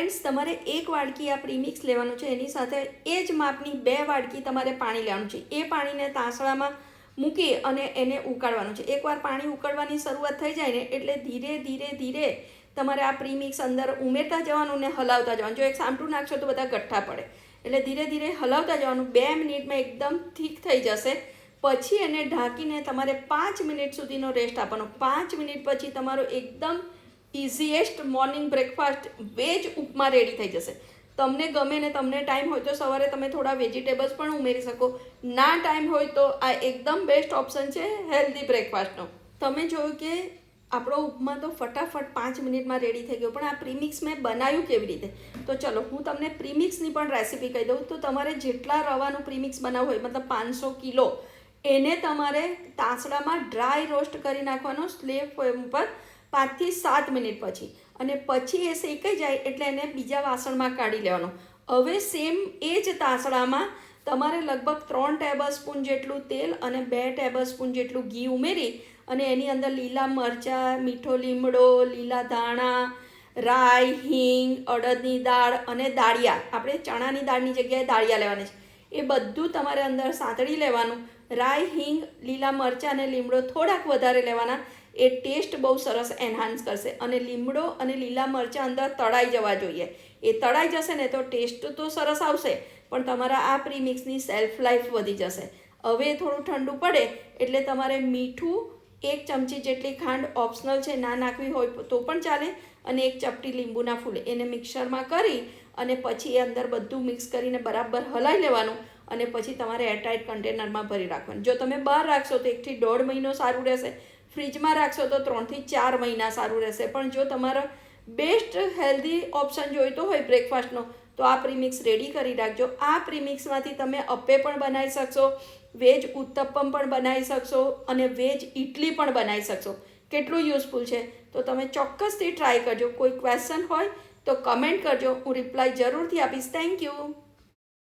Friends, તમારે 1 વાડકી આ premix લેવાનું છે, એની સાથે એ જ માપની 2 વાડકી તમારે પાણી લેવાનું છે. એ પાણીને તાંસળામાં મૂકી અને એને ઉકાળવાનું છે. એકવાર પાણી ઉકળવાની શરૂઆત થઈ જાય ને એટલે ધીરે ધીરે ધીરે તમારે આ પ્રીમિક્સ અંદર ઉમેરતા જવાનું ને હલાવતા જવાનું. જો એક સામટું નાખશો તો બધા ગઠ્ઠા પડે, એટલે ધીરે ધીરે હલાવતા જવાનું. 2 મિનિટમાં એકદમ થીક થઈ જશે. પછી એને ઢાંકીને તમારે 5 મિનિટ સુધીનો રેસ્ટ આપવાનો. 5 મિનિટ પછી તમારો એકદમ ઇઝીએસ્ટ મોર્નિંગ બ્રેકફાસ્ટ વેજ ઉપમા રેડી થઈ જશે. તમને ગમે ને તમને ટાઈમ હોય તો સવારે તમે થોડા વેજીટેબલ્સ પણ ઉમેરી શકો. ના ટાઈમ હોય તો આ એકદમ બેસ્ટ ઓપ્શન છે હેલ્ધી બ્રેકફાસ્ટનો. તમે જોયું કે આપણો ઉપમા તો ફટાફટ 5 મિનિટમાં રેડી થઈ ગયો, પણ આ પ્રીમિક્સ મેં બનાવ્યું કેવી રીતે? તો ચલો હું તમને પ્રીમિક્સની પણ રેસીપી કહી દઉં. તો તમારે જેટલા રવાનું પ્રીમિક્સ બનાવવું હોય, મતલબ 500 કિલો, એને તમારે તાંસળામાં ડ્રાય રોસ્ટ કરી નાખવાનો સ્લો ફ્લેમ પર 5 થી 7 મિનિટ પછી. અને પછી એ શેકાઈ જાય એટલે એને બીજા વાસણમાં કાઢી લેવાનો. હવે સેમ એ જ તાંસળામાં તમારે લગભગ 3 ટેબલસ્પૂન જેટલું તેલ અને 2 ટેબલસ્પૂન જેટલું ઘી ઉમેરી અને એની અંદર લીલા મરચાં, મીઠો લીમડો, લીલા ધાણા, રાઈ, હિંગ, અડદની દાળ અને દાળિયા, આપણે ચણાની દાળની જગ્યાએ દાળિયા લેવાની છે, એ બધું તમારે અંદર સાંતળી લેવાનું. રાઈ, હિંગ, લીલા મરચાં અને લીમડો થોડાક વધારે લેવાના. એ ટેસ્ટ બહુ સરસ એન્હાન્સ કરશે. અને લીમડો અને લીલા મરચાં અંદર તળાઈ જવા જોઈએ. એ તળાઈ જશે ને તો ટેસ્ટ તો સરસ આવશે, પણ તમારા આ પ્રીમિક્સની સેલ્ફ લાઈફ વધી જશે. હવે થોડું ઠંડુ પડે એટલે તમારે મીઠું, 1 ચમચી જેટલી ખાંડ ઓપ્શનલ છે, ના નાખવી હોય તો પણ ચાલે, અને 1 ચપટી લીંબુના ફૂલ એને મિક્સરમાં કરી અને પછી એ અંદર બધું મિક્સ કરીને બરાબર હલાવી લેવાનું. અને પછી તમારે એરટાઇટ કન્ટેનરમાં ભરી રાખવાનું. જો તમે બહાર રાખશો તો 1 થી 1.5 મહિનો સારું રહેશે. ફ્રીજમાં રાખશો તો 3 થી 4 મહિના સારું રહેશે. પણ જો તમારો બેસ્ટ હેલ્ધી ઓપ્શન જોઈતો હોય બ્રેકફાસ્ટનો તો આ પ્રીમિક્સ રેડી કરી રાખજો. આ પ્રીમિક્સમાંથી તમે અપ્પે પણ બનાવી શકશો, વેજ ઉત્તપમ પણ બનાવી શકશો અને વેજ ઇડલી પણ બનાવી શકશો. કેટલું યુઝફુલ છે, તો તમે ચોક્કસથી ટ્રાય કરજો. કોઈ ક્વેશ્ચન હોય તો કમેન્ટ કરજો, હું રિપ્લાય જરૂરથી આપીશ. Thank you.